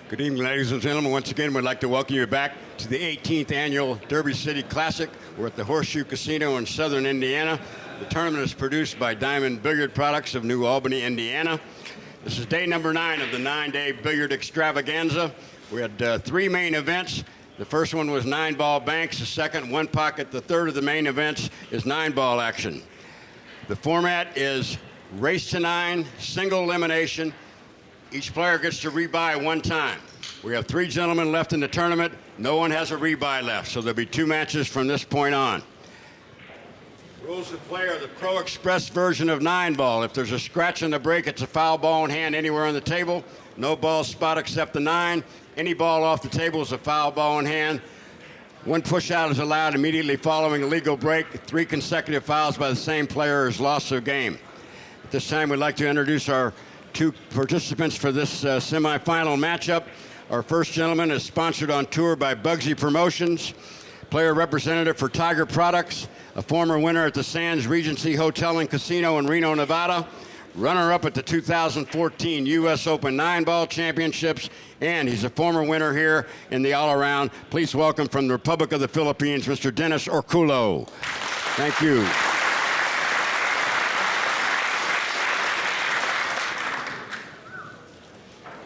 Good evening, ladies and gentlemen. Once again, we'd like to welcome you back to the 18th Annual Derby City Classic. We're at the Horseshoe Casino in southern Indiana. The tournament is produced by Diamond Billiard Products of New Albany, Indiana. This is day number 9 of the 9-day billiard extravaganza. We had 3 main events. The first one was 9-ball banks. The second, 1 pocket. The third of the main events is 9-ball action. The format is race to 9, single elimination. Each player gets to rebuy 1 time. We have 3 gentlemen left in the tournament. No one has a rebuy left, so there'll be 2 matches from this point on. Rules of play are the Pro Express version of 9-ball. If there's a scratch in the break, it's a foul ball in hand anywhere on the table. No ball spot except the 9. Any ball off the table is a foul ball in hand. 1 push out is allowed immediately following a legal break. 3 consecutive fouls by the same player is lost their game. At this time, we'd like to introduce our 2 participants for this semifinal matchup. Our first gentleman is sponsored on tour by Bugsy Promotions, player representative for Tiger Products, a former winner at the Sands Regency Hotel and Casino in Reno, Nevada, runner-up at the 2014 U.S. Open 9-ball championships, and he's a former winner here in the all-around. Please welcome from the Republic of the Philippines, Mr. Dennis Orcollo. Thank you.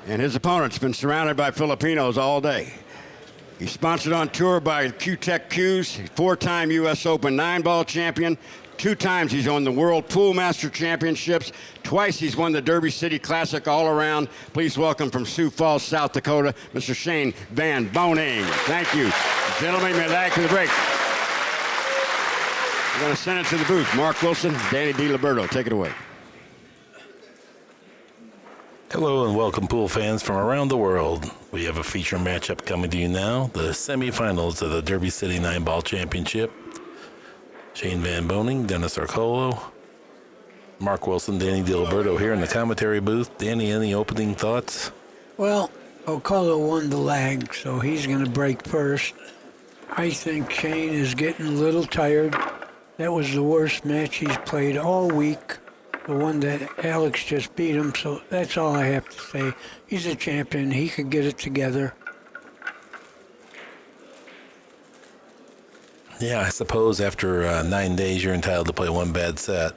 And his opponent's been surrounded by Filipinos all day. He's sponsored on tour by Q-Tech Qs, 4-time U.S. Open 9-ball champion. 2 times he's won the World Pool Master Championships. Twice he's won the Derby City Classic all around. Please welcome from Sioux Falls, South Dakota, Mr. Shane Van Boening. Thank you. Gentlemen, may lag to the break. We're going to send it to the booth. Mark Wilson, Danny Diliberto. Take it away. Hello and welcome, pool fans from around the world. We have a feature matchup coming to you now, the semifinals of the Derby City 9-Ball Championship. Shane Van Boening, Dennis Orcollo, Mark Wilson, Danny Diliberto here in the commentary booth. Danny, any opening thoughts? Well, Orcollo won the lag, so he's going to break first. I think Shane is getting a little tired. That was the worst match he's played all week. The one that Alex just beat him, so that's all I have to say. He's a champion. He could get it together. Yeah, I suppose after 9 days you're entitled to play 1 bad set.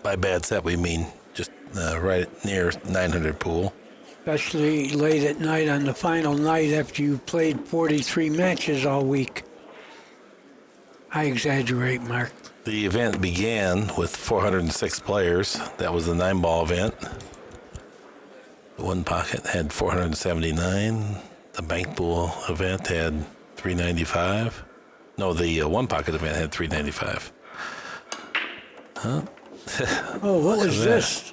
By bad set we mean just right near 900 pool. Especially late at night on the final night after you've played 43 matches all week. I exaggerate, Mark. The event began with 406 players. That was the 9-ball event. The 1 pocket had 479. The bank pool event had 395. No, the 1 pocket event had 395. Huh? Oh, what was this?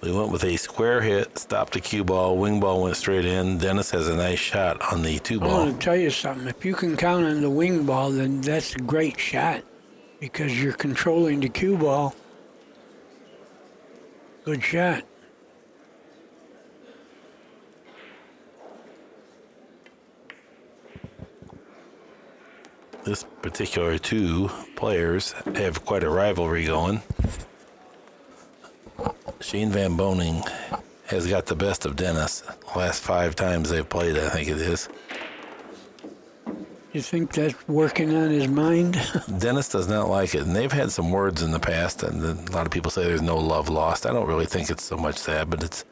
We went with a square hit, stopped the cue ball, wing ball went straight in. Dennis has a nice shot on the 2 ball. I want to tell you something. If you can count on the wing ball, then that's a great shot because you're controlling the cue ball. Good shot. This particular 2 players have quite a rivalry going. Shane Van Boening has got the best of Dennis. The last 5 times they've played, I think it is. You think that's working on his mind? Dennis does not like it, and they've had some words in the past, and a lot of people say there's no love lost. I don't really think it's so much that, but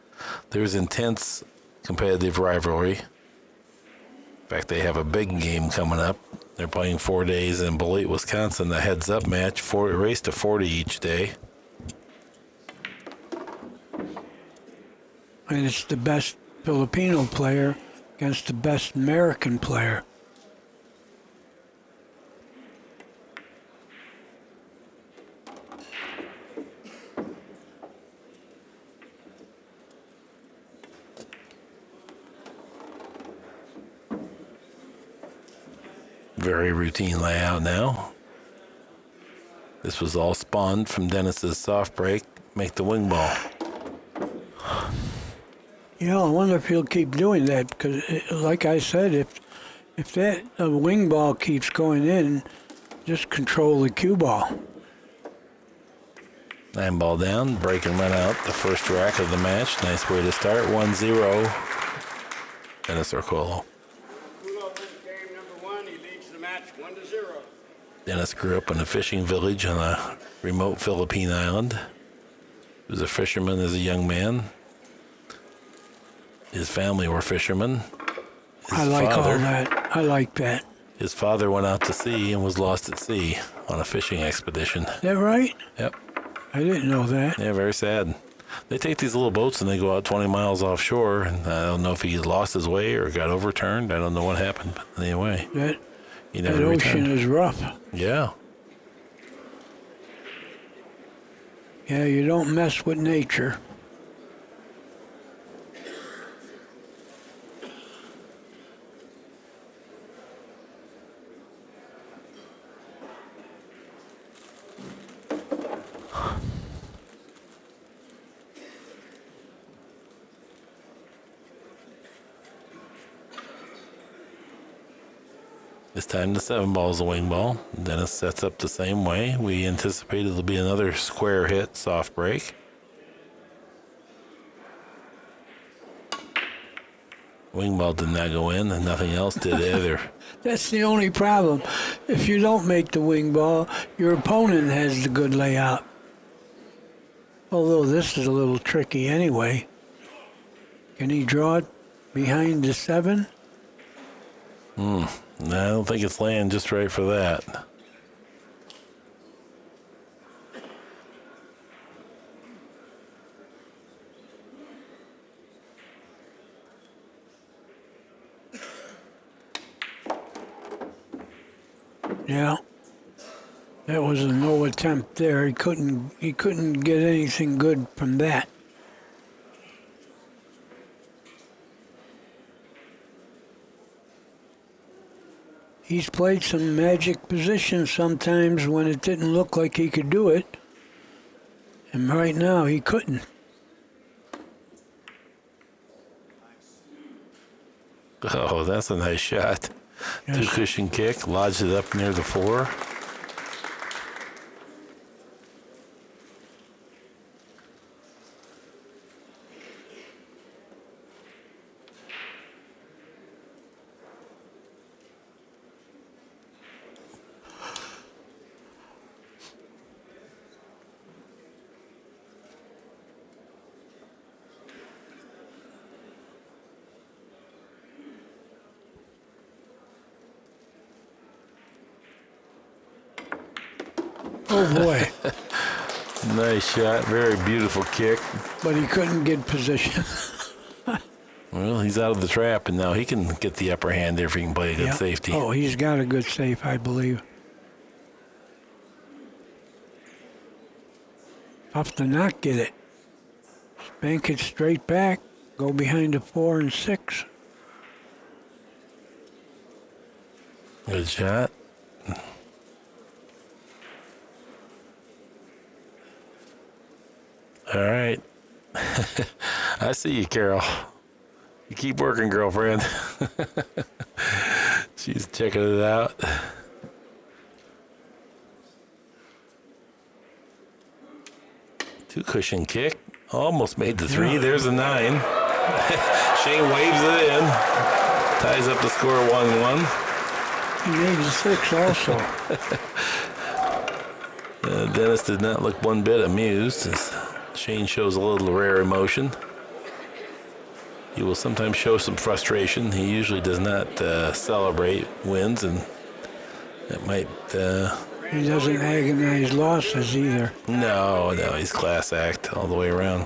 there's intense competitive rivalry. In fact, they have a big game coming up. They're playing 4 days in Beloit, Wisconsin, the heads-up match, race to 40 each day. And it's the best Filipino player against the best American player. Very routine layout now. This was all spawned from Dennis's soft break. Make the wing ball. Yeah, I wonder if he'll keep doing that because, like I said, if that wing ball keeps going in, just control the cue ball. 9 ball down, break and run out the first rack of the match. Nice way to start. 1-0. Dennis Orcollo. Orcollo wins game number 1. He leads the match 1-0. Dennis grew up in a fishing village on a remote Philippine island. He was a fisherman as a young man. His family were fishermen. I like all that. I like that. His father went out to sea and was lost at sea on a fishing expedition. Is that right? Yep. I didn't know that. Yeah, very sad. They take these little boats and they go out 20 miles offshore, and I don't know if he lost his way or got overturned. I don't know what happened, but anyway. He never that returned. ocean is rough. Yeah. Yeah, you don't mess with nature. This time the 7 ball is a wing ball. Dennis sets up the same way. We anticipate it'll be another square hit, soft break. Wing ball did not go in, and nothing else did either. That's the only problem. If you don't make the wing ball, your opponent has the good layout. Although this is a little tricky anyway. Can he draw it behind the 7? I don't think it's laying just right for that. Yeah. That was a no attempt there. He couldn't get anything good from that. He's played some magic positions sometimes when it didn't look like he could do it. And right now he couldn't. Oh, that's a nice shot. Yes. 2 cushion kick, lodged it up near the 4. Oh boy. Nice shot, very beautiful kick. But he couldn't get position. Well, he's out of the trap, and now he can get the upper hand if he can play a good Yeah. safety. Oh, he's got a good safe, I believe. Tough to not get it. Spank it straight back. Go behind the 4 and 6. Good shot. All right. I see you, Carol. You keep working, girlfriend. She's checking it out. Two cushion kick. Almost made the 3. There's a 9. Shane waves it in. Ties up the score 1-1. He made the 6 also. Dennis did not look one bit amused as Shane shows a little rare emotion. He will sometimes show some frustration. He usually does not celebrate wins, and that might... He doesn't agonize losses either. No, he's class act all the way around.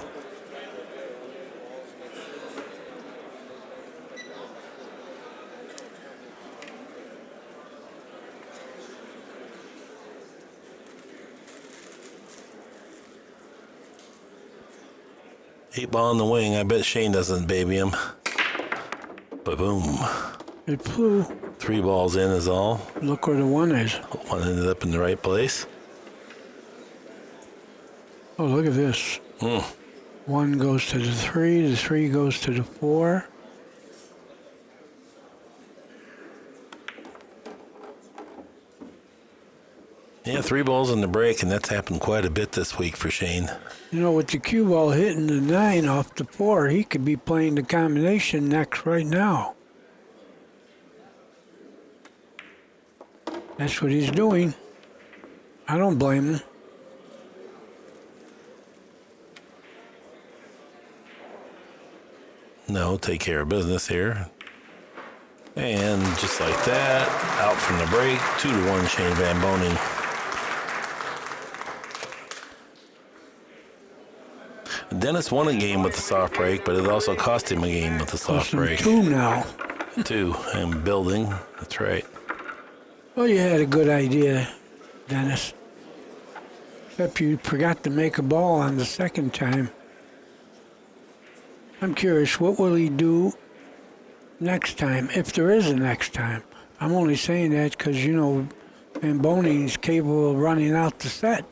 Eight ball in the wing. I bet Shane doesn't baby him. Ba-boom. It flew. 3 balls in is all. Look where the 1 is. One ended up in the right place. Oh, look at this. 1 goes to the 3. The 3 goes to the 4. Yeah, 3 balls in the break, and that's happened quite a bit this week for Shane. You know, with the cue ball hitting the 9 off the 4, he could be playing the combination next right now. That's what he's doing. I don't blame him. No, take care of business here. And just like that, out from the break, 2-1 Shane Van Boening. Dennis won a game with the soft break, but it also cost him a game with the soft Cost him break. 2 now. 2, and building, that's right. Well, you had a good idea, Dennis. Except you forgot to make a ball on the second time. I'm curious, what will he do next time, if there is a next time? I'm only saying that because, you know, Van Boening is capable of running out the set.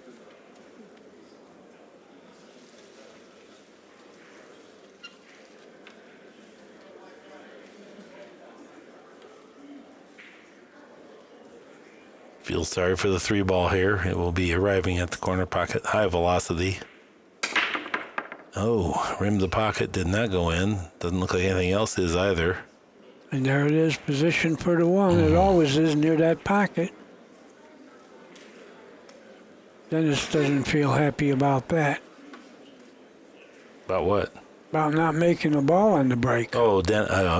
Feel sorry for the 3 ball here. It will be arriving at the corner pocket, high velocity. Oh, rimmed the pocket, did not go in. Doesn't look like anything else is either. And there it is, positioned for the 1. It always is near that pocket. Dennis doesn't feel happy about that. About what? About not making a ball on the break. Oh,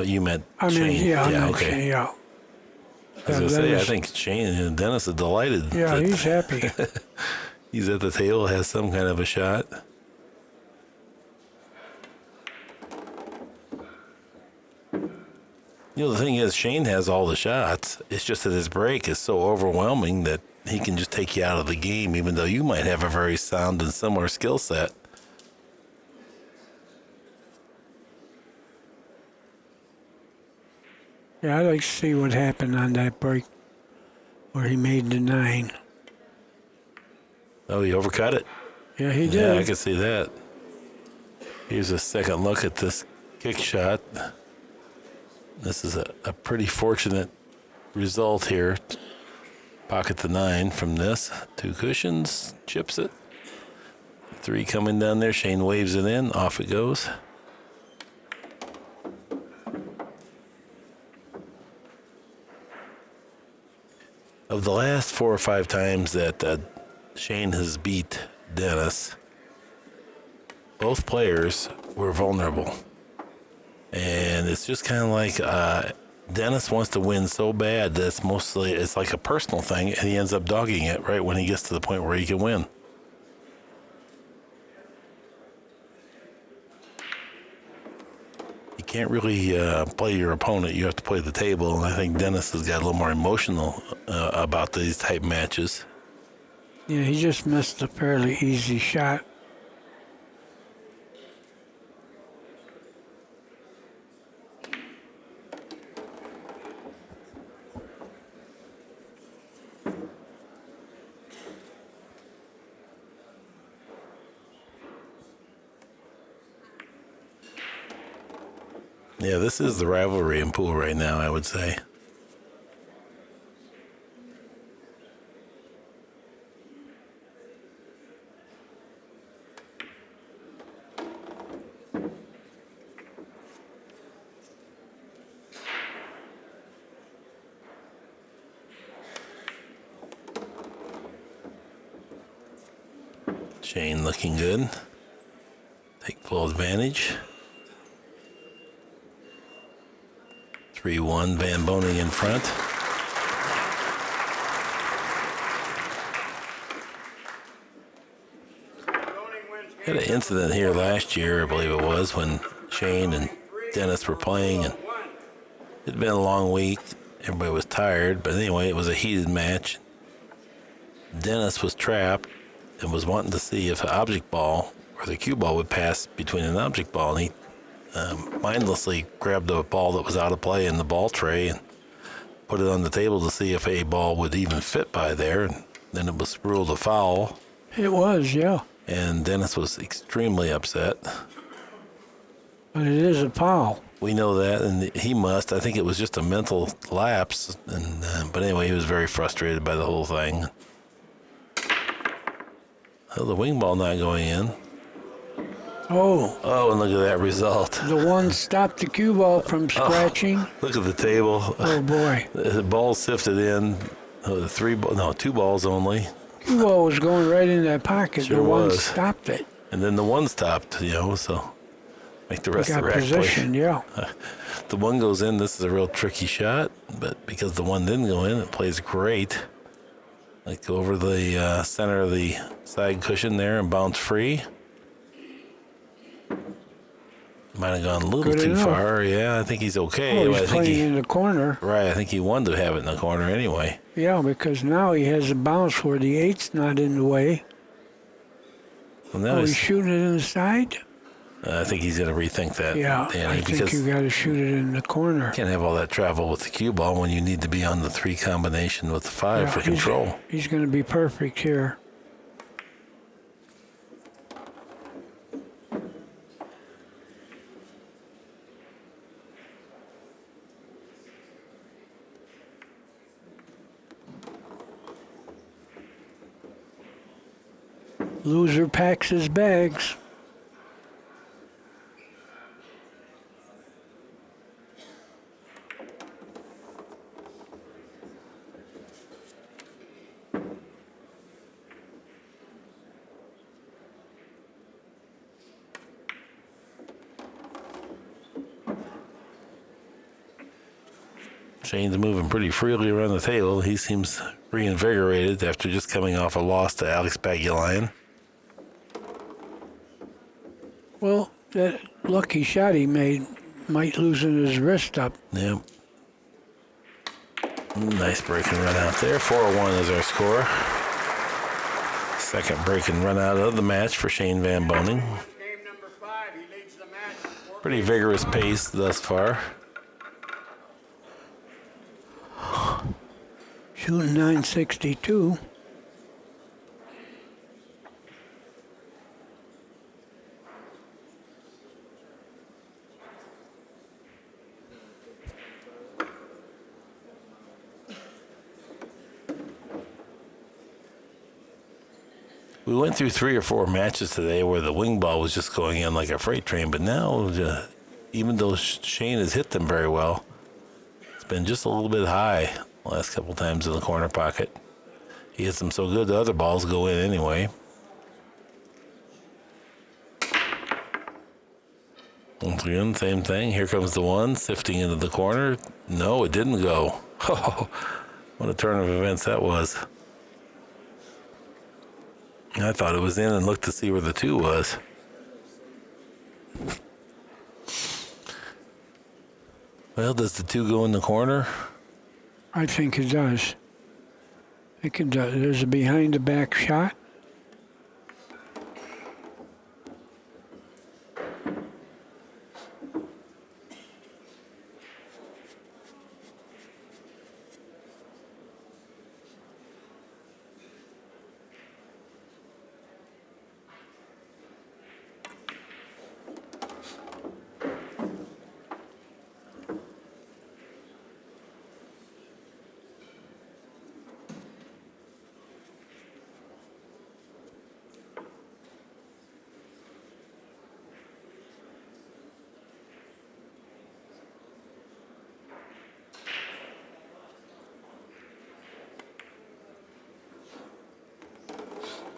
you meant I mean, Shane. yeah, I meant okay. Shane, yeah. I was going to say, I Dennis- think Shane and Dennis are delighted. Yeah, that he's happy. he's at the table, has some kind of a shot. You know, the thing is, Shane has all the shots. It's just that his break is so overwhelming that he can just take you out of the game, even though you might have a very sound and similar skill set. Yeah, I'd like to see what happened on that break where he made the 9. Oh, he overcut it? Yeah, he Yeah, did. I can see that. Here's a second look at this kick shot. This is a pretty fortunate result here. Pocket the 9 from this. 2 cushions, chips it. 3 coming down there. Shane waves it in. Off it goes. Of the last 4 or 5 times that Shane has beat Dennis, both players were vulnerable. And it's just kind of like Dennis wants to win so bad that it's like a personal thing, and he ends up dogging it right when he gets to the point where he can win. You can't really play your opponent. You have to play the table, and I think Dennis has got a little more emotional about these type matches. Yeah, he just missed a fairly easy shot. Yeah, this is the rivalry in pool right now, I would say. Shane looking good. Take full advantage. 3-1, Van Boening in front. Had an incident here last year, I believe it was, when Shane and Dennis were playing, and it'd been a long week. Everybody was tired, but anyway, it was a heated match. Dennis was trapped and was wanting to see if an object ball or the cue ball would pass between an object ball, and he mindlessly grabbed a ball that was out of play in the ball tray and put it on the table to see if a ball would even fit by there, and then it was ruled a foul. It was, yeah. And Dennis was extremely upset. But it is a foul. We know that, and he must. I think it was just a mental lapse. And but anyway, he was very frustrated by the whole thing. Oh, the wing ball not going in. Oh, Oh, and look at that result. the one stopped the cue ball from scratching. Look at the table. Oh, boy. The ball sifted in. Oh, 2 balls only. Cue ball was going right in that pocket. Sure the one was. stopped it. And then the one stopped, so make the rest of Got the rack position, play. yeah. The one goes in. This is a real tricky shot, but because the one didn't go in, it plays great. Like go over the center of the side cushion there and bounce free. Might have gone a little Good too enough. far. Yeah, I think he's okay. Oh, but I he's think playing in the corner. right. I think he wanted to have it in the corner anyway. Yeah, because now he has a bounce where the 8's not in the way. Well, now He's shooting it in the side? I think he's going to rethink that, Yeah, Danny, I think because you got to shoot it in the corner. you can't have all that travel with the cue ball when you need to be on the 3 combination with the 5 Yeah, for control. He's going to be perfect here. Loser packs his bags. Shane's moving pretty freely around the table. He seems reinvigorated after just coming off a loss to Alex Pagulayan. Well, that lucky shot he made might loosen his wrist up. Yep. Nice break and run out there. 4-1 is our score. Second break and run out of the match for Shane Van Boening. Game number 5, he leads the match. Pretty vigorous pace thus far. Shooting 962. We went through 3 or 4 matches today where the wing ball was just going in like a freight train, but now, even though Shane has hit them very well, it's been just a little bit high the last couple times in the corner pocket. He hits them so good, the other balls go in anyway. Once again, same thing. Here comes the one, sifting into the corner. No, it didn't go. Oh, what a turn of events that was. I thought it was in and looked to see where the 2 was. Well, does the 2 go in the corner? I think it does. I think it does. There's a behind the back shot.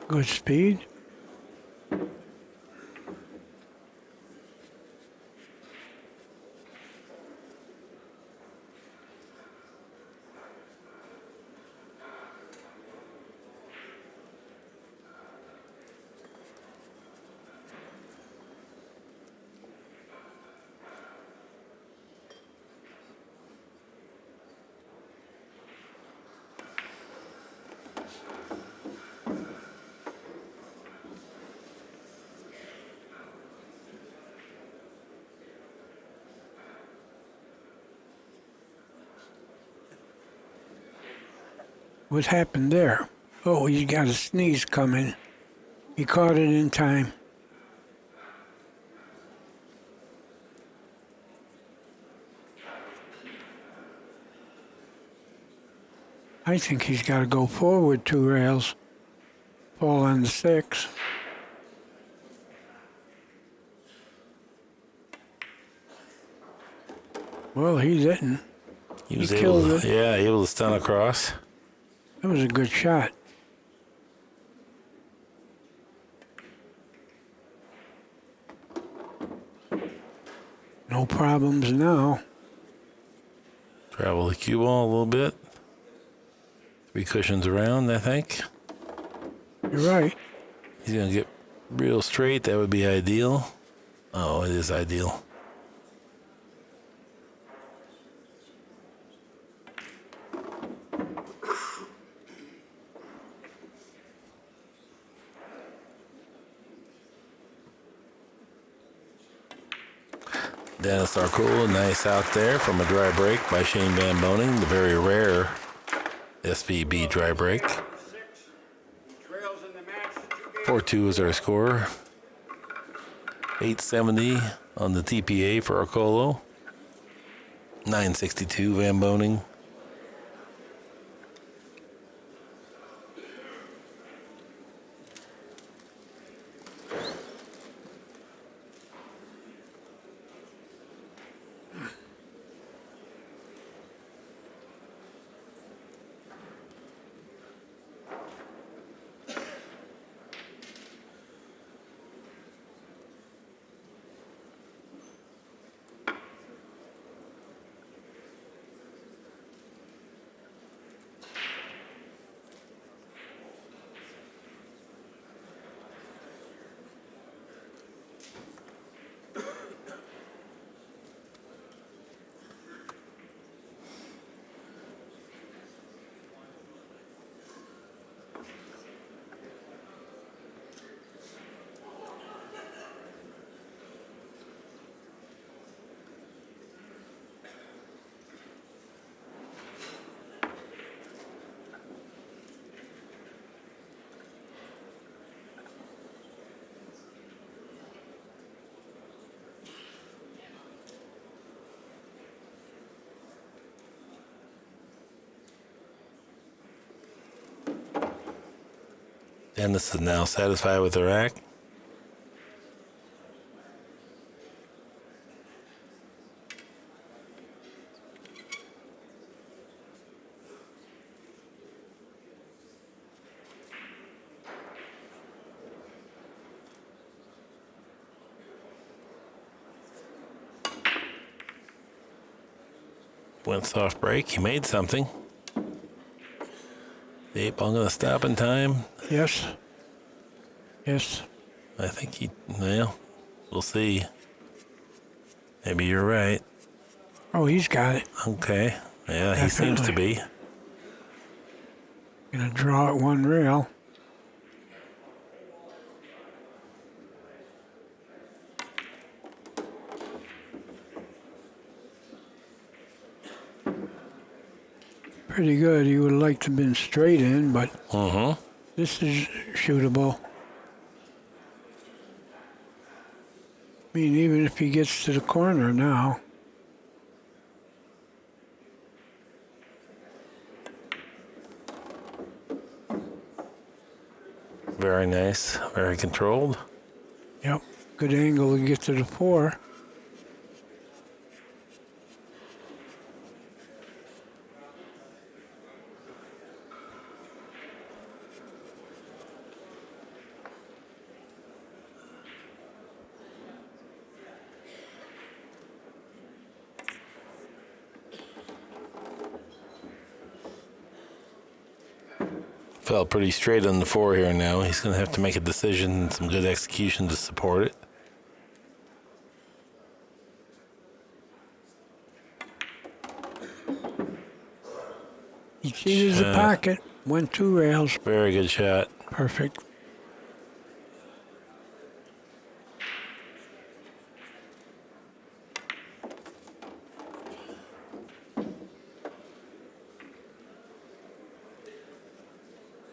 Good speed. What happened there? Oh, he got a sneeze coming. He caught it in time. I think he's got to go forward 2 rails. Fall on the 6. Well, he's hitting. He was He able killed to, it. yeah, able to stun across. That was a good shot. No problems now. Travel the cue ball a little bit. 3 cushions around, I think. You're right. He's going to get real straight. That would be ideal. Oh, it is ideal. Dennis Orcollo, nice out there from a dry break by Shane Van Boening, the very rare SVB dry break. 4-2 is our score. 870 on the TPA for Orcollo. 962 Van Boening. Dennis is now satisfied with the rack. Went soft break. He made something. The 8-ball going to stop in time. Yes. Yes. I think he, well, we'll see. Maybe you're right. Oh, he's got it. Okay. Yeah, he seems to be. Gonna draw at 1 rail. Pretty good. He would have liked to have been straight in, but this is shootable. I mean, even if he gets to the corner now. Very nice. Very controlled. Yep. Good angle to get to the 4. Felt pretty straight on the 4 here now. He's going to have to make a decision and some good execution to support it. He cheated the pocket. Went 2 rails. Very good shot. Perfect.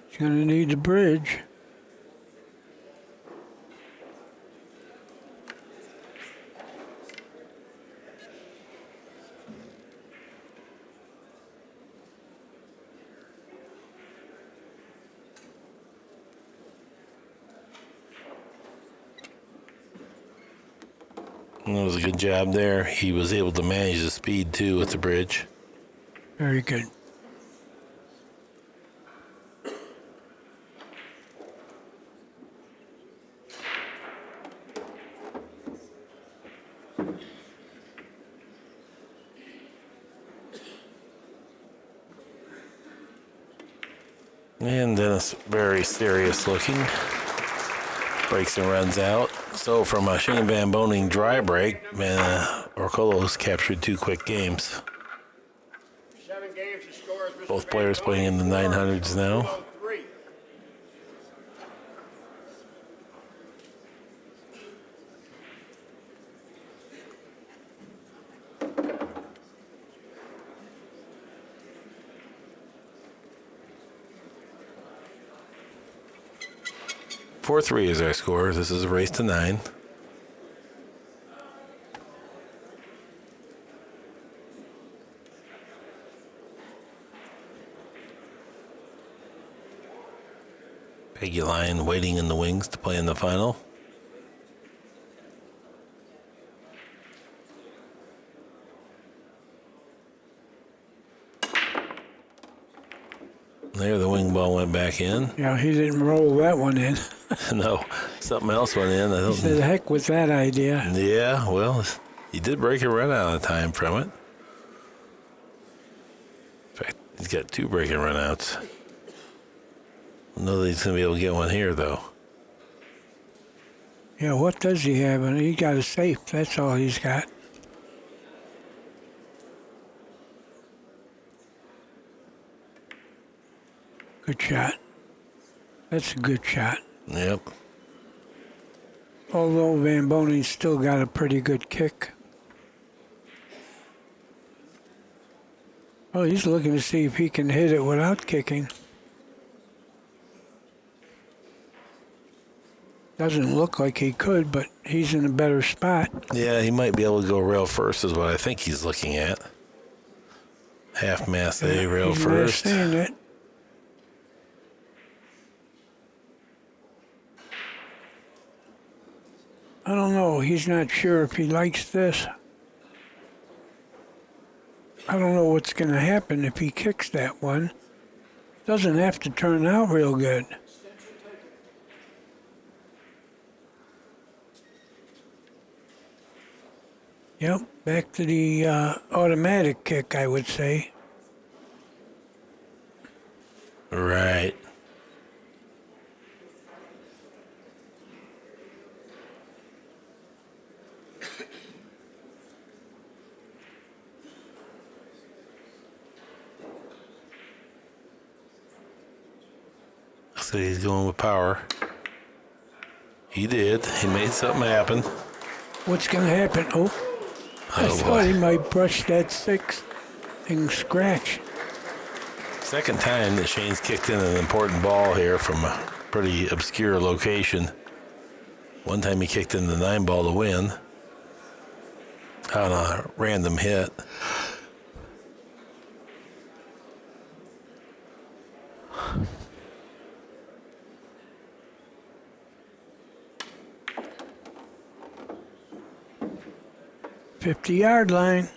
He's gonna need the bridge. That was a good job there. He was able to manage the speed, too, with the bridge. Very good. And Dennis, very serious looking. Breaks and runs out. So from a Shane Van Boening dry break, Orcollo has captured 2 quick games. 7 games to score. Both players playing in the 900s now. Four 3 is our score. This is a race to 9. Pagulayan waiting in the wings to play in the final. There, the wing ball went back in. Yeah, he didn't roll that one in. No, something else went in. I don't. He said, heck with that idea. Yeah, well, he did break a run out of time from it. In fact, he's got 2 breaking run outs. I know that he's going to be able to get one here, though. Yeah, what does he have? And he got a safe. That's all he's got. Good shot. That's a good shot. Yep. Although Van Boning's still got a pretty good kick. Oh, he's looking to see if he can hit it without kicking. Doesn't look like he could, but he's in a better spot. Yeah, he might be able to go rail first is what I think he's looking at. Half mast A, rail He's first. not saying it. I don't know. He's not sure if he likes this. I don't know what's going to happen if he kicks that one. Doesn't have to turn out real good. Yep, back to the automatic kick, I would say. Right. So he's going with power. He did. He made something happen. What's going to happen? Oh, I thought he might brush that 6 and scratch. Second time that Shane's kicked in an important ball here from a pretty obscure location. One time he kicked in the 9 ball to win on a random hit. .50-yard line.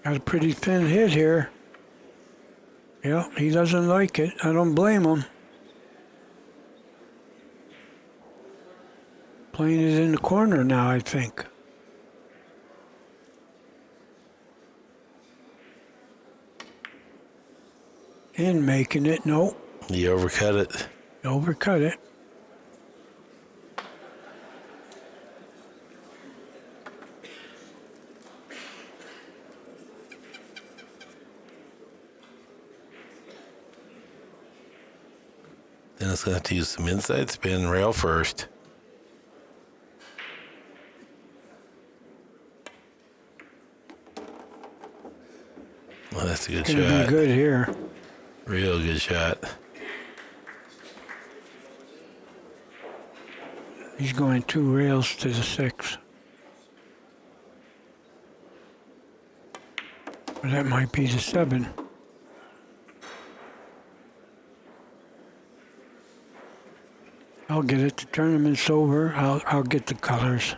Got a pretty thin hit here. Yeah, he doesn't like it. I don't blame him. Playing it in the corner now, I think. And making it. Nope. He overcut it. Overcut it. Then it's going to have to use some inside spin, rail first. Well, that's a good shot. Gonna be good here. Real good shot. He's going 2 rails to the 6. Or that might be the 7. I'll get it. The tournament's over. I'll get the colors.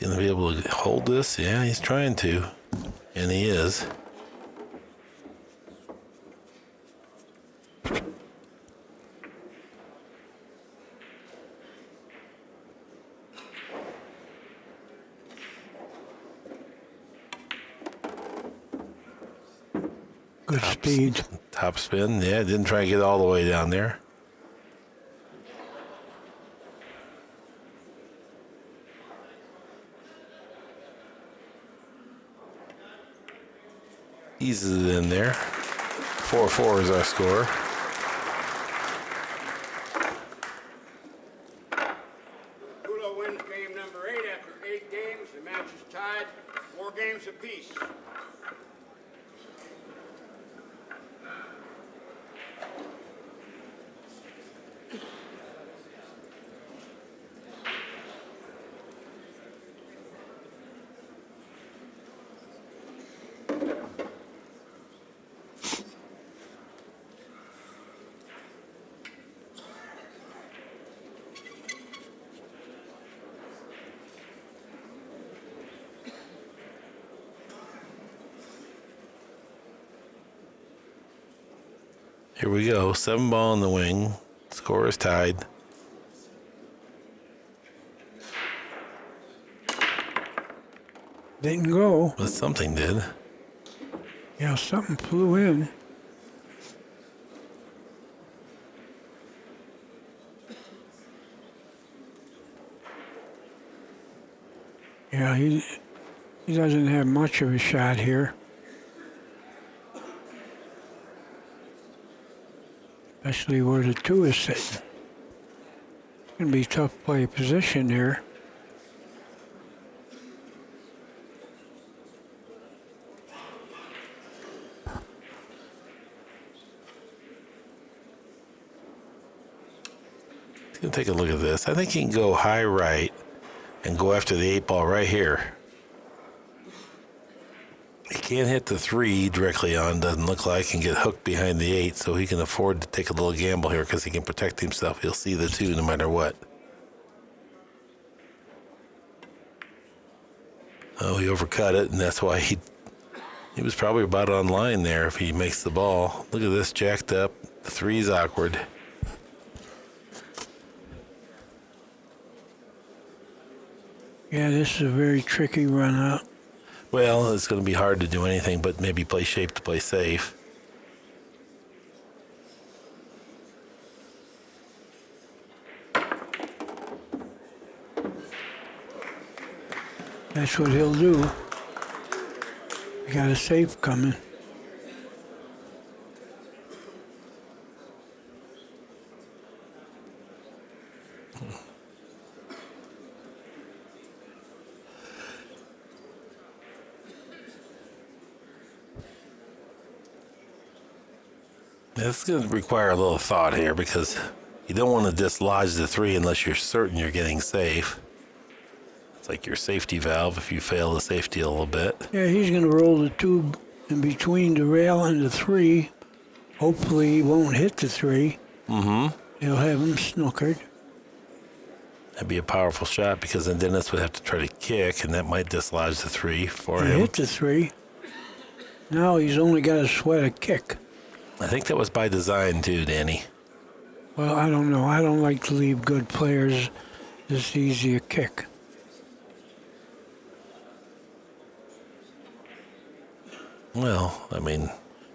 going to be able to hold this? Yeah, he's trying to. And he is. Good speed. Top spin. Yeah, didn't try to get all the way down there. Eases it in there. 4-4 is our score. Orcollo wins game number 8 after 8 games. The match is tied, 4 games apiece. Here we go. 7 ball in the wing. Score is tied. Didn't go. But something did. Yeah, something flew in. Yeah, he doesn't have much of a shot here. Especially where the 2 is sitting. It's going to be tough to play position here. Let's go take a look at this. I think he can go high right and go after the 8 ball right here. He can't hit the 3 directly on, doesn't look like, and get hooked behind the 8, so he can afford to take a little gamble here because he can protect himself. He'll see the 2 no matter what. Oh, he overcut it, and that's why he was probably about on line there if he makes the ball. Look at this, jacked up. The 3's awkward. Yeah, this is a very tricky run out. Well, it's going to be hard to do anything but maybe play shape to play safe. That's what he'll do. We got a safe coming. It's going to require a little thought here because you don't want to dislodge the 3 unless you're certain you're getting safe. It's like your safety valve if you fail the safety a little bit. Yeah, he's going to roll the 2 in between the rail and the 3. Hopefully he won't hit the 3. Mm-hmm. He'll have him snookered. That'd be a powerful shot because then Dennis would have to try to kick, and that might dislodge the 3 for He him. hit the 3. Now he's only got to sweat a kick. I think that was by design too, Danny. Well, I don't know. I don't like to leave good players this easy a kick. Well, I mean,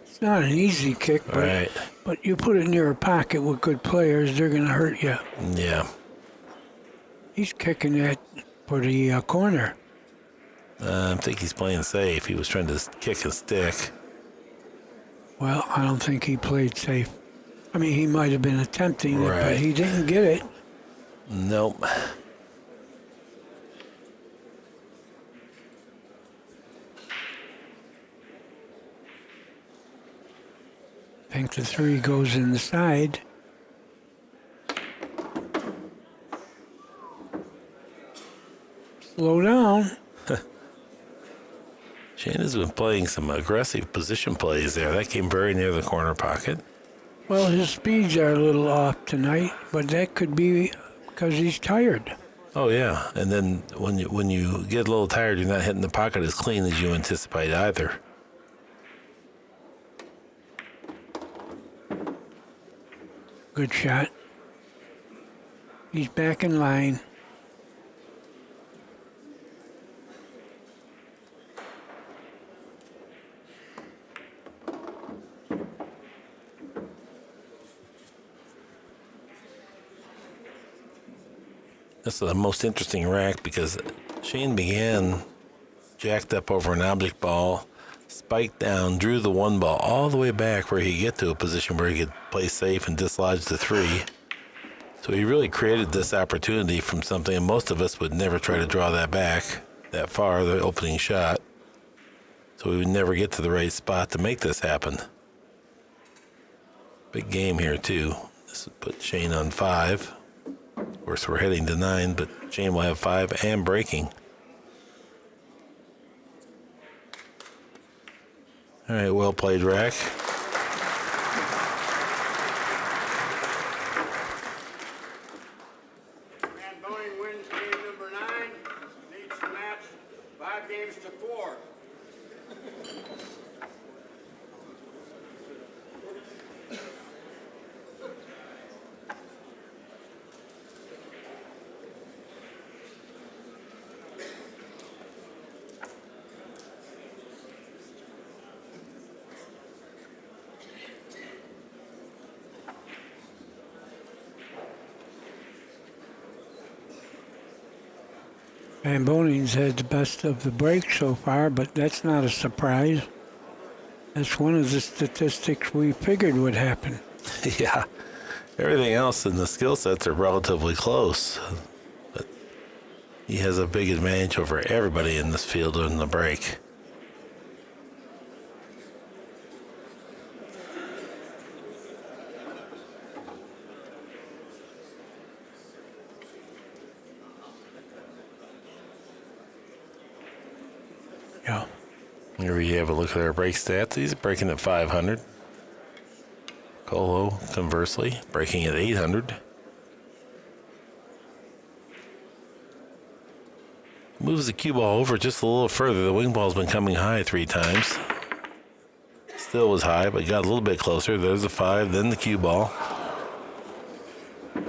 It's not an easy kick, but you put it near a pocket with good players, they're going to hurt you. Yeah. He's kicking that for the corner. I think he's playing safe. He was trying to kick and stick. Well, I don't think he played safe. I mean, he might have been attempting it, but Right. he didn't get it. Nope. I think the 3 goes in the side. Slow down. Shane has been playing some aggressive position plays there. That came very near the corner pocket. Well, his speeds are a little off tonight, but that could be because he's tired. Oh yeah, and then when you get a little tired, you're not hitting the pocket as clean as you anticipate either. Good shot. He's back in line. This is the most interesting rack because Shane began jacked up over an object ball, spiked down, drew the one ball all the way back where he could get to a position where he could play safe and dislodge the three. So he really created this opportunity from something, and most of us would never try to draw that back that far, the opening shot. So we would never get to the right spot to make this happen. Big game here, too. This would put Shane on 5. Of course, we're heading to 9, but Shane will have 5 and breaking. All right, well played, Rack. And Boening wins game number 9, leads the match 5-4. Van Boning's had the best of the break so far, but that's not a surprise. That's one of the statistics we figured would happen. Yeah, everything else in the skill sets are relatively close. But he has a big advantage over everybody in this field in the break. Yeah. Here we have a look at our break stats. He's breaking at 500. Colo, conversely, breaking at 800. Moves the cue ball over just a little further. The wing ball's been coming high 3 times. Still was high, but got a little bit closer. There's the 5, then the cue ball.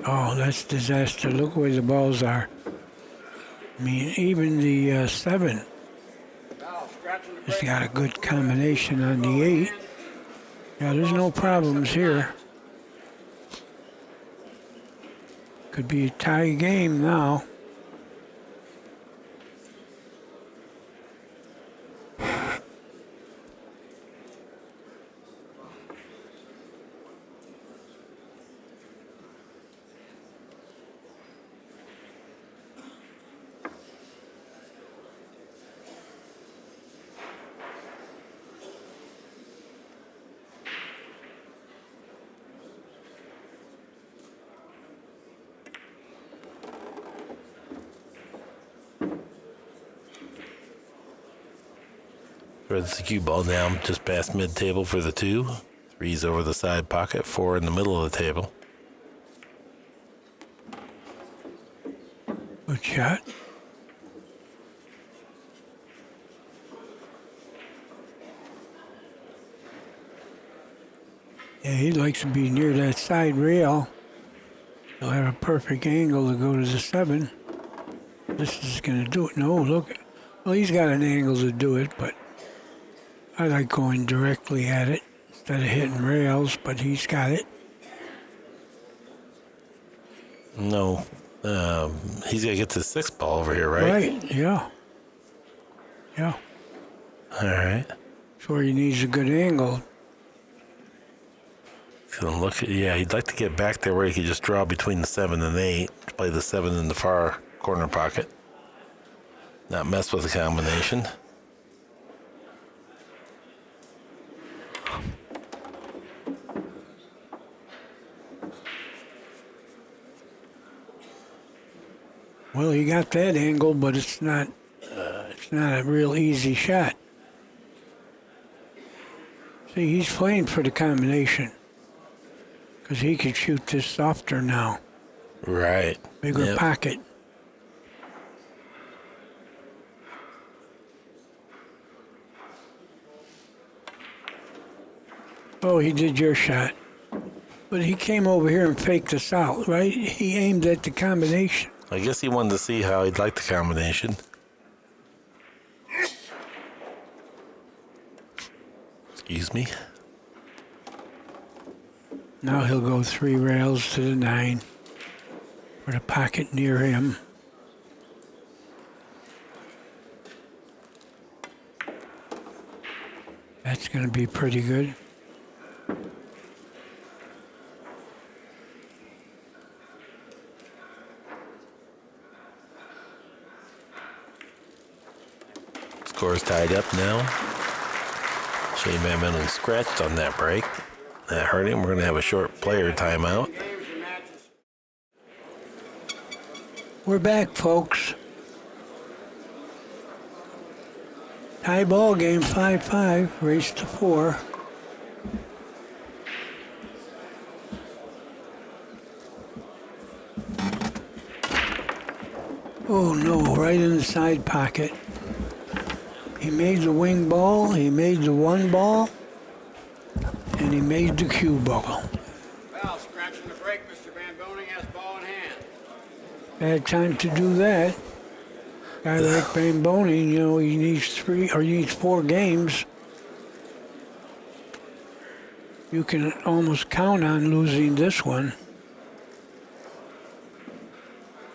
Oh, that's disaster. Look where the balls are. I mean, even the 7 has got a good combination on the 8. Yeah, there's no problems here. Could be a tie game now. Threads the cue ball down just past mid-table for the 2. 3's over the side pocket, 4 in the middle of the table. Good shot. Yeah, he likes to be near that side rail. He'll have a perfect angle to go to the 7. This is going to do it. No, look. Well, he's got an angle to do it, but I like going directly at it instead of hitting rails, but he's got it. No, he's got to get to the 6th ball over here, right? Right, yeah. Yeah. All right. That's where he needs a good angle. So look, yeah, he'd like to get back there where he could just draw between the 7 and 8, play the 7 in the far corner pocket, not mess with the combination. Well, he got that angle, but it's not a real easy shot. See, he's playing for the combination because he could shoot this softer now. Right. Bigger Yep. pocket. Oh, he did your shot. But he came over here and faked us out, right? He aimed at the combination. I guess he wanted to see how he'd like the combination. Excuse me. Now he'll go 3 rails to the 9 with a pocket near him. That's going to be pretty good. Score's tied up now. Shane Van Boening scratched on that break. That hurt him. We're going to have a short player timeout. We're back, folks. Tie ball game, 5-5, race to 4. Oh no, right in the side pocket. He made the wing ball, he made the 1 ball, and he made the cue ball. Well, scratching the break, Mr. Van Boening has ball in hand. Bad time to do that. Guy like Van Boening, you know, he needs 4 games. You can almost count on losing this one.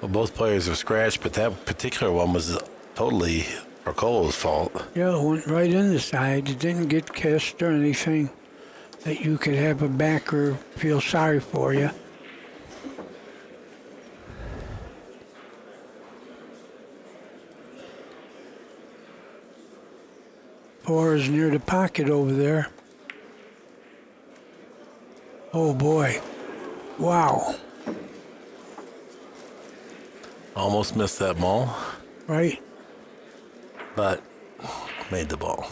Well, both players have scratched, but that particular one was totally Orcollo's fault. Yeah, it went right in the side. It didn't get kissed or anything that you could have a backer feel sorry for you. Four is near the pocket over there. Oh boy. Wow. Almost missed that ball, Right? but made the ball.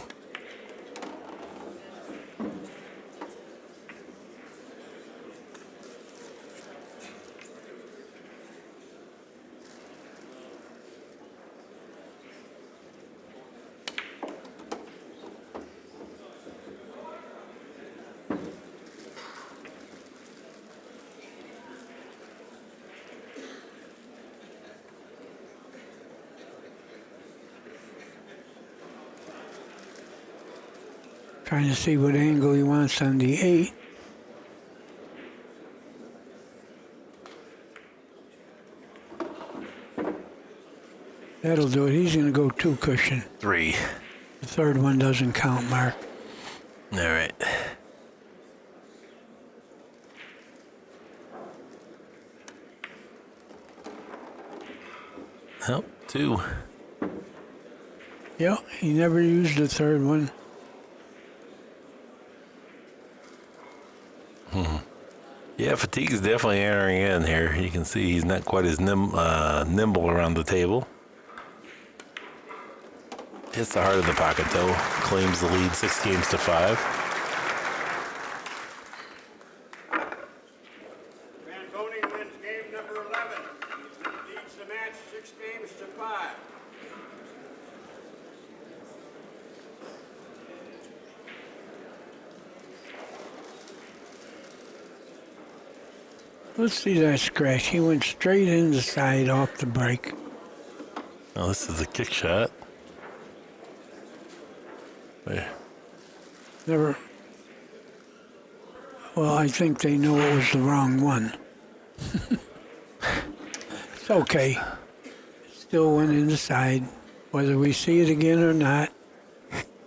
Trying to see what angle he wants on the 8. That'll do it. He's going to go 2 cushion. 3. The third one doesn't count, Mark. All right. Oh, 2. Yep, he never used the third one. Yeah, fatigue is definitely entering in here. You can see he's not quite as nimble around the table. Hits the heart of the pocket, though. Claims the lead 6 games to 5. Van Boening wins game number 11. Leads the match 6 games to 5. Let's see that scratch. He went straight in the side off the break. Now, this is a kick shot. There. Never. Well, I think they know it was the wrong one. It's okay. It still went in the side. Whether we see it again or not,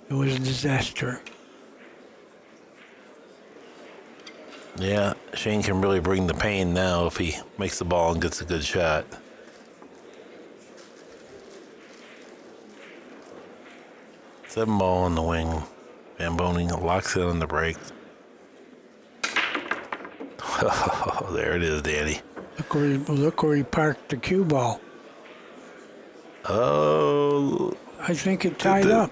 it was a disaster. Yeah, Shane can really bring the pain now if he makes the ball and gets a good shot. Seven ball on the wing. Van Boening locks it on the break. Oh, there it is, Danny. Look where he parked the cue ball. Oh. I think it tied up.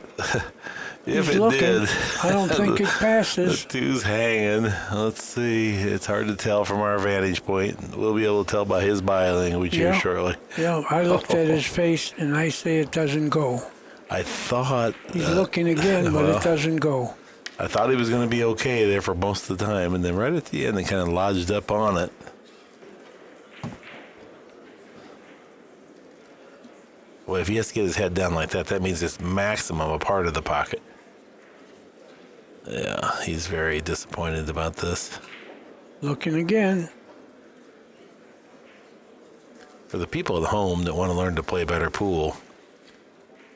If He's it looking. did. I don't think it passes. The 2's hanging. Let's see. It's hard to tell from our vantage point. We'll be able to tell by his body language here shortly. Yeah, I looked at his face and I say it doesn't go. I thought... He's looking again, but it doesn't go. I thought he was going to be okay there for most of the time, and then right at the end, they kind of lodged up on it. Well, if he has to get his head down like that, that means it's maximum a part of the pocket. Yeah, he's very disappointed about this. Looking again. For the people at home that want to learn to play better pool,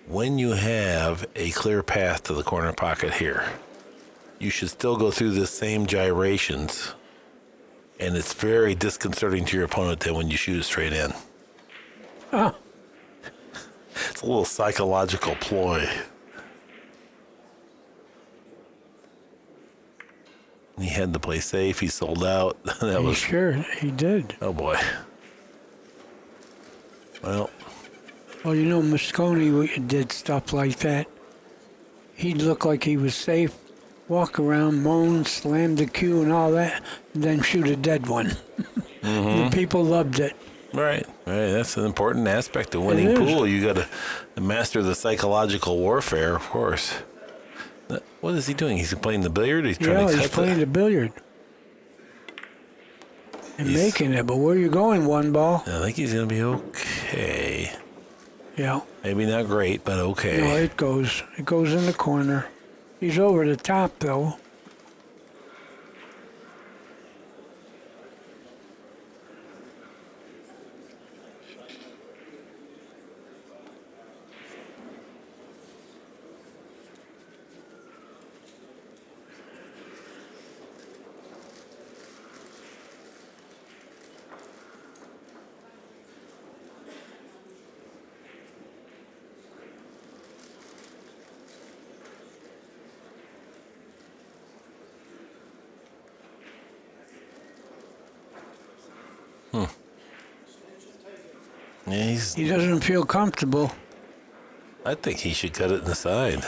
when you have a clear path to the corner pocket here, you should still go through the same gyrations, and it's very disconcerting to your opponent than when you shoot it straight in. Oh, It's a little psychological ploy. He had to play safe. He sold out. That was sure he did. oh boy. Well, Well, you know, Moscone did stuff like that. He'd look like he was safe, walk around, moan, slam the cue and all that, and then shoot a dead one. The people loved it. right. That's an important aspect of winning It is. pool. You got to master the psychological warfare, of course. What is he doing? He's playing the billiard. He's trying to He's cut playing the billiard. And He's- making it, but where you going, one ball? I think he's gonna be okay. Yeah. Maybe not great, but okay. No, it goes in the corner. He's over the top, though. Yeah, He doesn't feel comfortable. I think he should cut it in the side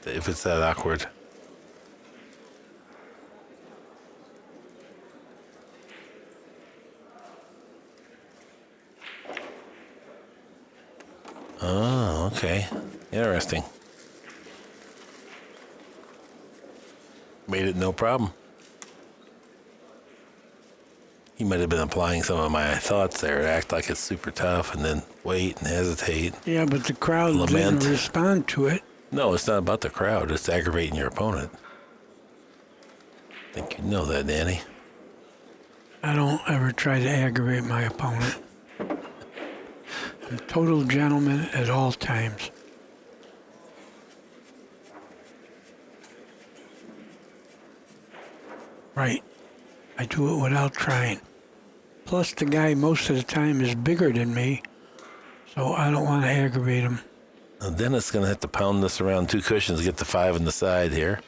if it's that awkward. Oh, okay. Interesting. Made it no problem. He might have been applying some of my thoughts there, act like it's super tough and then wait and hesitate. Yeah, but the crowd Lament. didn't respond to it. No, it's not about the crowd. It's aggravating your opponent. I think you know that, Danny. I don't ever try to aggravate my opponent. I'm a total gentleman at all times. Right. I do it without trying. Plus, the guy most of the time is bigger than me, so I don't want to aggravate him. And then it's going to have to pound this around two cushions to get the 5 on the side here.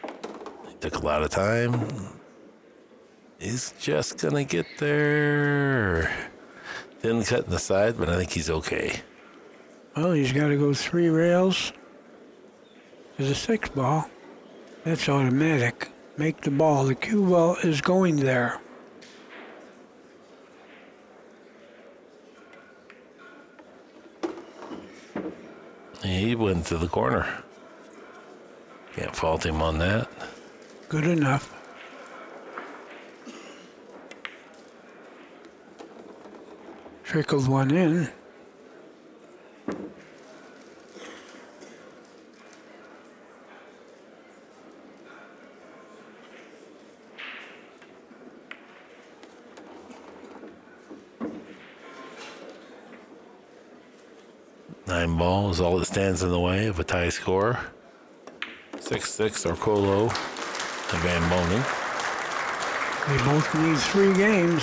It took a lot of time. He's just going to get there. Didn't cut in the side, but I think he's okay. Well, he's got to go 3 rails to the 6 ball. That's automatic. Make the ball. The cue ball is going there. He went to the corner. Can't fault him on that. Good enough. Trickled one in. Nine ball is all that stands in the way of a tie score. 6-6 Orcollo and Van Boening. They both need 3 games.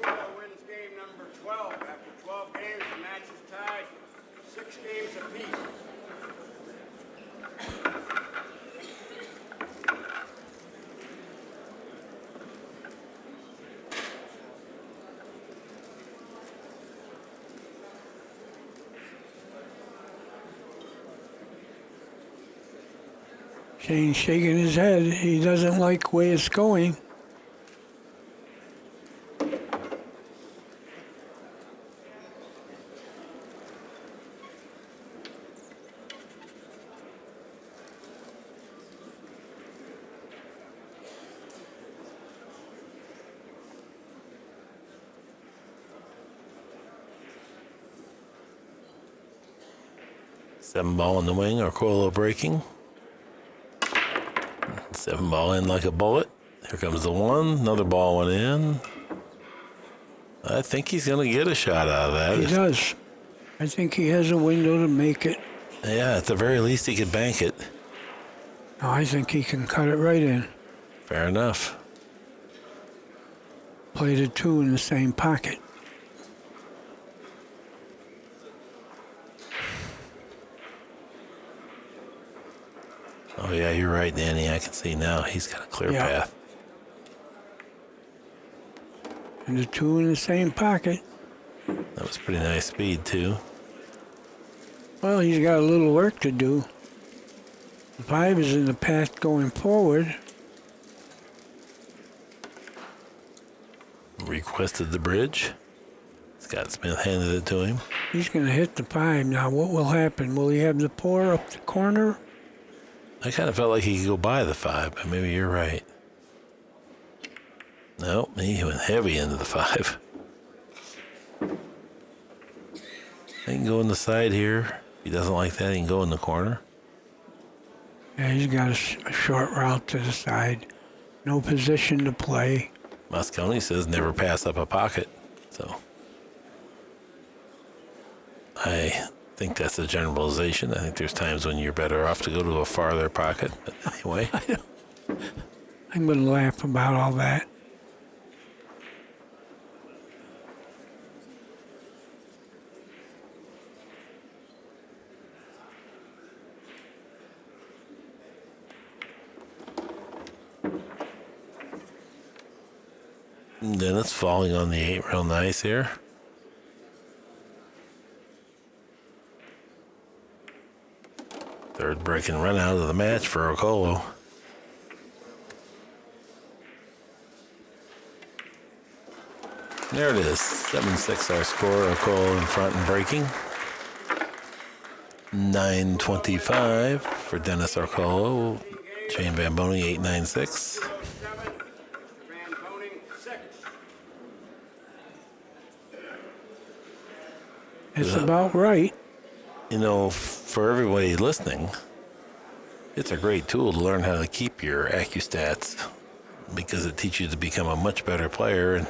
Orcollo wins game number 12. After 12 games, the match is tied 6 games apiece. Shane's shaking his head. He doesn't like the way it's going. 7 ball in the wing, Orcollo breaking. 7 ball in like a bullet. Here comes the 1. Another ball went in. I think he's going to get a shot out of that. He does. I think he has a window to make it. Yeah, at the very least, he could bank it. No, I think he can cut it right in. Fair enough. Play the 2 in the same pocket. Oh, yeah, you're right, Danny. I can see now. He's got a clear Yeah. path. And the 2 in the same pocket. That was pretty nice speed, too. Well, he's got a little work to do. The 5 is in the path going forward. Requested the bridge. Scott Smith handed it to him. He's going to hit the 5. Now, what will happen? Will he have the 4 up the corner? I kind of felt like he could go by the 5, but maybe you're right. No, he went heavy into the 5. He can go in the side here. If he doesn't like that, he can go in the corner. Yeah, he's got a short route to the side. No position to play. Moscone says never pass up a pocket. So I think that's a generalization. I think there's times when you're better off to go to a farther pocket. But anyway. I'm going to laugh about all that. And then it's falling on the 8 real nice here. Third break and run out of the match for Orcollo. There it is. 7-6 our score. Orcollo in front and breaking. 9:25 for Dennis Orcollo. Shane Van Boening 8-9-6. It's about right. You know, for everybody listening, it's a great tool to learn how to keep your Accu-Stats because it teaches you to become a much better player and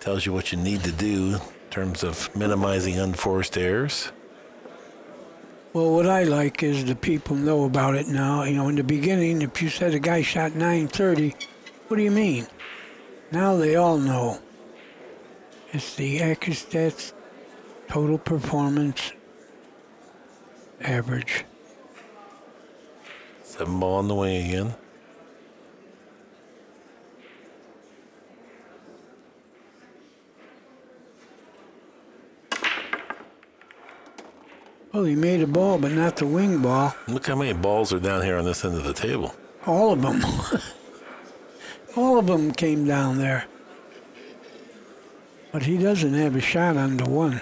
tells you what you need to do in terms of minimizing unforced errors. Well, what I like is the people know about it now. You know, in the beginning, if you said a guy shot 930, what do you mean? Now they all know. It's the Accu-Stats total performance average. 7 ball on the wing again. Well, he made a ball, but not the wing ball. Look how many balls are down here on this end of the table. All of them. All of them came down there. But he doesn't have a shot on the 1.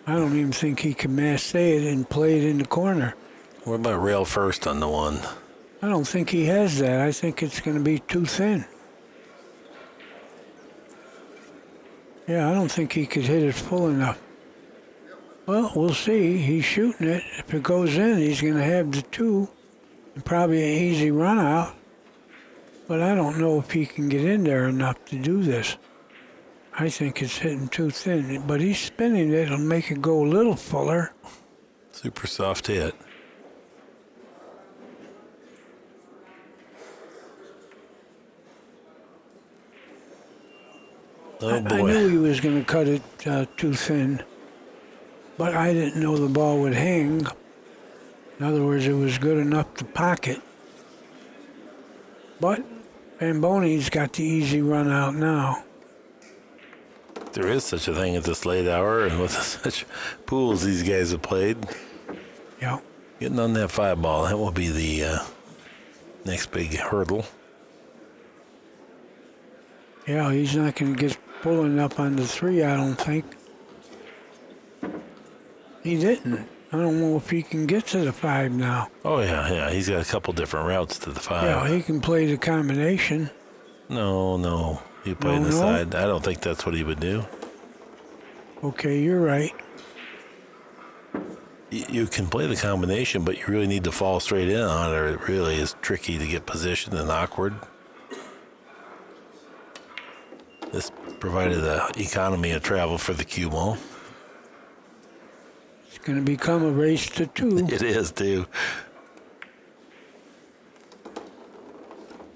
I don't even think he can massay it and play it in the corner. What about rail first on the 1? I don't think he has that. I think it's going to be too thin. Yeah, I don't think he could hit it full enough. Well, we'll see. He's shooting it. If it goes in, he's going to have the 2 and probably an easy run out. But I don't know if he can get in there enough to do this. I think it's hitting too thin, but he's spinning it. It'll make it go a little fuller. Super soft hit. Oh, boy. I knew he was going to cut it too thin, but I didn't know the ball would hang. In other words, it was good enough to pocket. But Van Boney's got the easy run out now. There is such a thing at this late hour, and with such pools these guys have played. Yeah. Getting on that 5 ball, that will be the next big hurdle. Yeah, he's not going to get pulling up on the 3, I don't think. He didn't. I don't know if he can get to the 5 now. Oh, yeah. He's got a couple different routes to the 5. Yeah, he can play the combination. No. He played the side. I don't think that's what he would do. Okay, you're right. you can play the combination, but you really need to fall straight in on it, or it really is tricky to get positioned and awkward. This provided the economy of travel for the cue ball. It's going to become a race to 2. It is, too.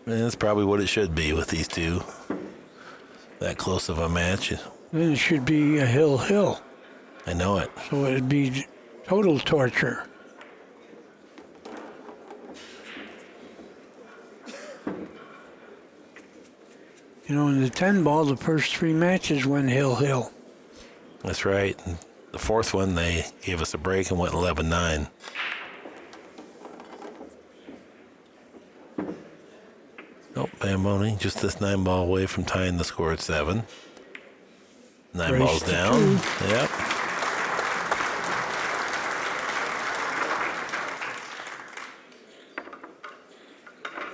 And that's probably what it should be with these two. That close of a match. Then it should be a hill-hill. I know it. So it'd be total torture. You know, in the 10 ball, the first 3 matches went hill-hill. That's right. And the fourth one, they gave us a break and went 11-9. Oh, Boening, just this 9 ball away from tying the score at 7. 9 Race balls to down. 2. Yep.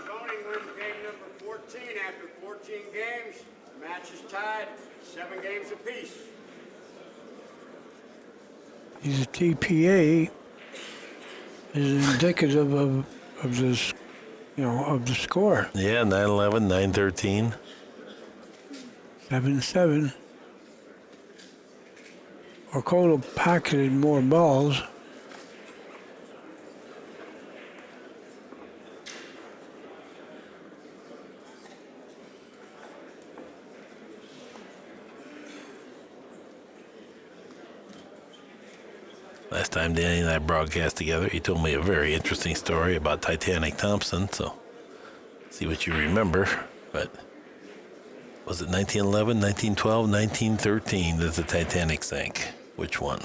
Boening wins game number 14 after 14 games. The match is tied, 7 games apiece. He's a TPA is indicative of this, of the score. Yeah, 9-11, 9-13. 7-7. Orcollo pocketed more balls. Last time Danny and I broadcast together, he told me a very interesting story about Titanic Thompson, so see what you remember. But was it 1911, 1912, 1913 that the Titanic sank? Which one?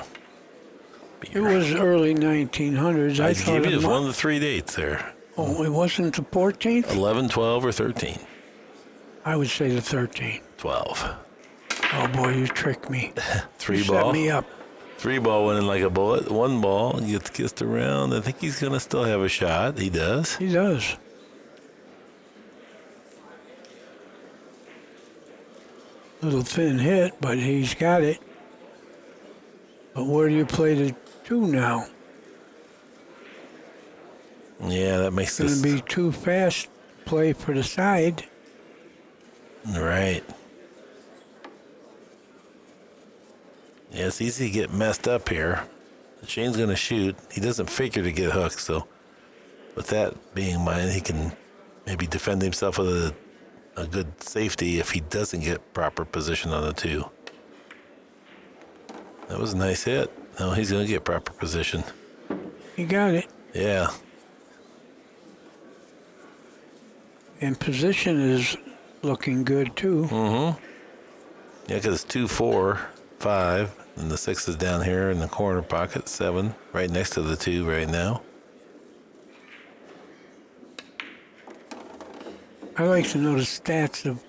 It was early 1900s. I thought gave you it just one of the 3 dates there. Oh, it wasn't the 14th? 11, 12, or 13? I would say the 13th. 12. Oh, boy, you tricked me. 3 You ball. set me up. 3 ball went in like a bullet. 1 ball gets kissed around. I think he's going to still have a shot. He does. He does. Little thin hit, but he's got it. But where do you play the 2 now? Yeah, that makes It's this... going to be too fast play for the side. Right. Yeah, it's easy to get messed up here. Shane's going to shoot. He doesn't figure to get hooked, so with that being in mind, he can maybe defend himself with a good safety if he doesn't get proper position on the 2. That was a nice hit. No, he's going to get proper position. He got it. Yeah. And position is looking good, too. Yeah, because it's 2, 4, 5, and the 6 is down here in the corner pocket, 7, right next to the 2 right now. I like to know the stats of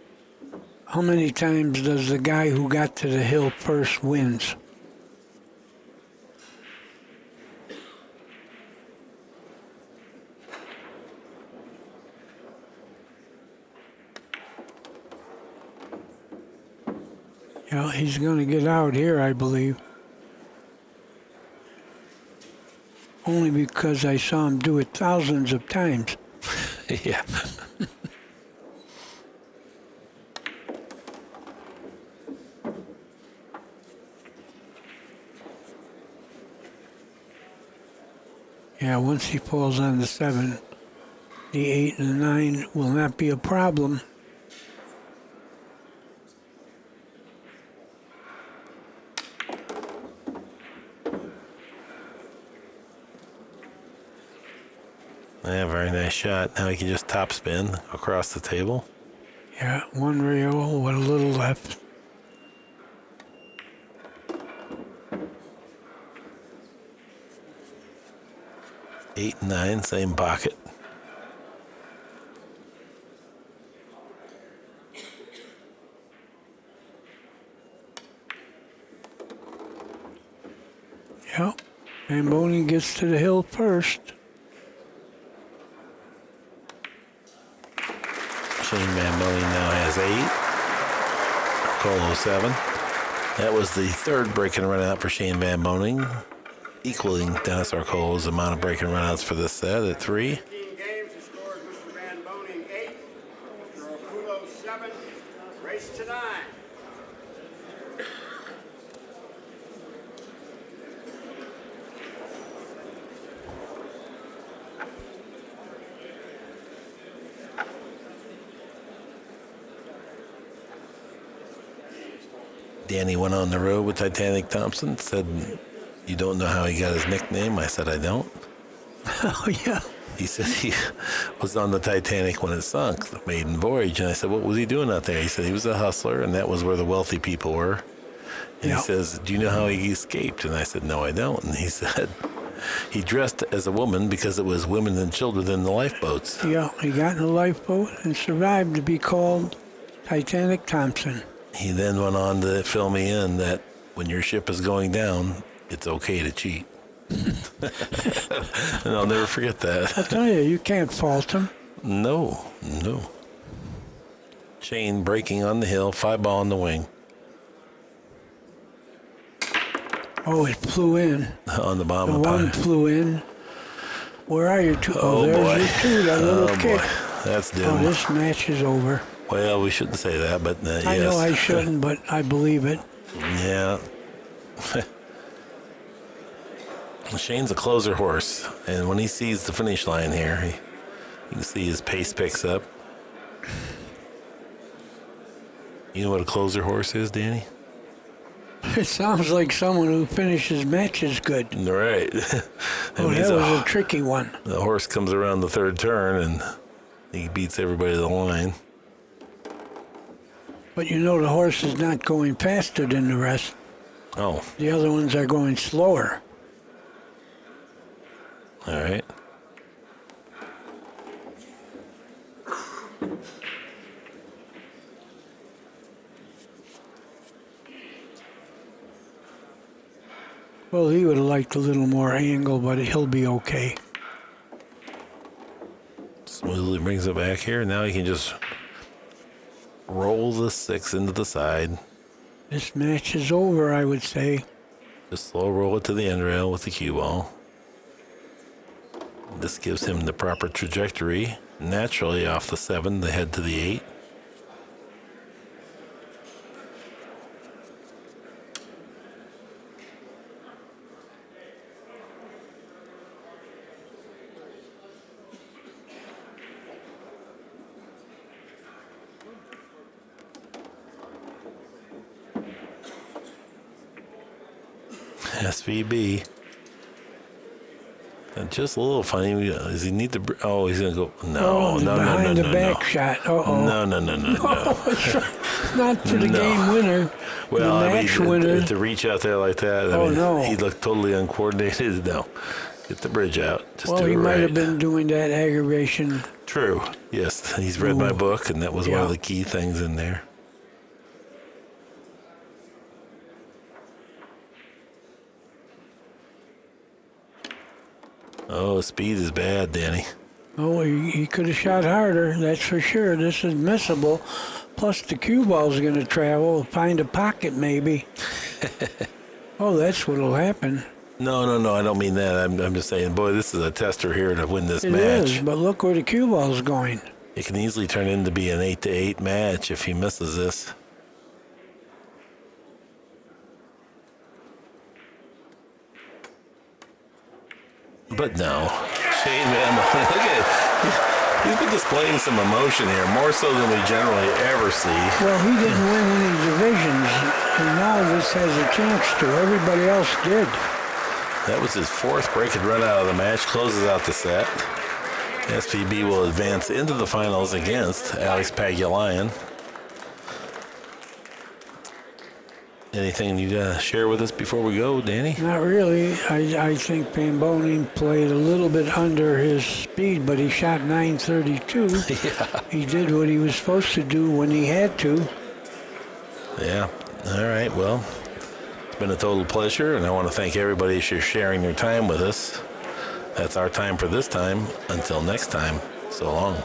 how many times does the guy who got to the hill first wins. Yeah, he's going to get out here, I believe. Only because I saw him do it thousands of times. Yeah. Yeah, once he falls on the 7, the 8 and the 9 will not be a problem. Yeah, very nice shot. Now he can just top spin across the table. Yeah, 1 rail with a little left. Eight and 9, same pocket. Yep, and Boening gets to the hill first. Shane Van Boening now has 8. Colo 7. That was the 3rd break and run out for Shane Van Boening. equaling Dennis Orcollo's amount of breaking runouts for this set at 3. 15 games, the score is Mr. Van Boening 8, Mr. Orcollo 7, race to 9. Danny went on the road with Titanic Thompson, said, "You don't know how he got his nickname?" I said, "I don't." Oh, yeah. He said he was on the Titanic when it sunk, the maiden voyage. And I said, "What was he doing out there?" He said he was a hustler, and that was where the wealthy people were. And Yeah. he says, "Do you know how he escaped?" And I said, "No, I don't." And he said he dressed as a woman because it was women and children in the lifeboats. Yeah, he got in a lifeboat and survived to be called Titanic Thompson. He then went on to fill me in that when your ship is going down, it's okay to cheat. And I'll never forget that. I'll tell you, you can't fault him. No. Shane breaking on the hill, 5-ball on the wing. Oh, it flew in. On the bottom The of the one pile. flew in. Where are your two? Oh, there's boy. your two, that little Oh, kick. boy. That's Oh, dim. this match is over. Well, we shouldn't say that, but yes. I know I shouldn't, but I believe it. Yeah. Shane's a closer horse, and when he sees the finish line here, you can see his pace picks up. You know what a closer horse is, Danny? It sounds like someone who finishes matches good. Right. Oh, means that was a tricky one. the horse comes around the third turn, and he beats everybody to the line. But you know the horse is not going faster than the rest. Oh, The other ones are going slower. all right. Well, he would have liked a little more angle, but he'll be okay. Smoothly brings it back here. Now he can just roll the 6 into the side. This match is over, I would say. Just slow roll it to the end rail with the cue ball. This gives him the proper trajectory. Naturally off the 7, they head to the 8. SVB. And just a little funny. Does he need to? Oh, he's gonna go. No, no, behind no, the no, back no. shot. Uh-oh. No. Not for the No. game winner. Well, the I match mean, winner. to reach out there like that. I mean, No. he looked totally uncoordinated. No, get the bridge out. Just Well, do he it might right. have been doing that aggravation. True. Yes, he's read my book, and that was one Yeah. of the key things in there. Oh, speed is bad, Danny. Oh, he could have shot harder, that's for sure. This is missable. Plus, the cue ball's going to travel, find a pocket maybe. Oh, that's what'll happen. No, I don't mean that. I'm just saying, boy, this is a tester here to win this It match. is, but look where the cue ball's going. It can easily turn into be an 8-8 match if he misses this. But no, Shane Van Boening, look at it. He's been displaying some emotion here, more so than we generally ever see. Well, he didn't win any divisions, and now this has a chance to. Everybody else did. That was his 4th break and run out of the match, closes out the set. SVB will advance into the finals against Alex Pagulayan. Anything you got to share with us before we go, Danny? Not really. I think Van Boening played a little bit under his speed, but he shot 932. Yeah. He did what he was supposed to do when he had to. Yeah. All right. Well, it's been a total pleasure, and I want to thank everybody for sharing their time with us. That's our time for this time. Until next time, so long.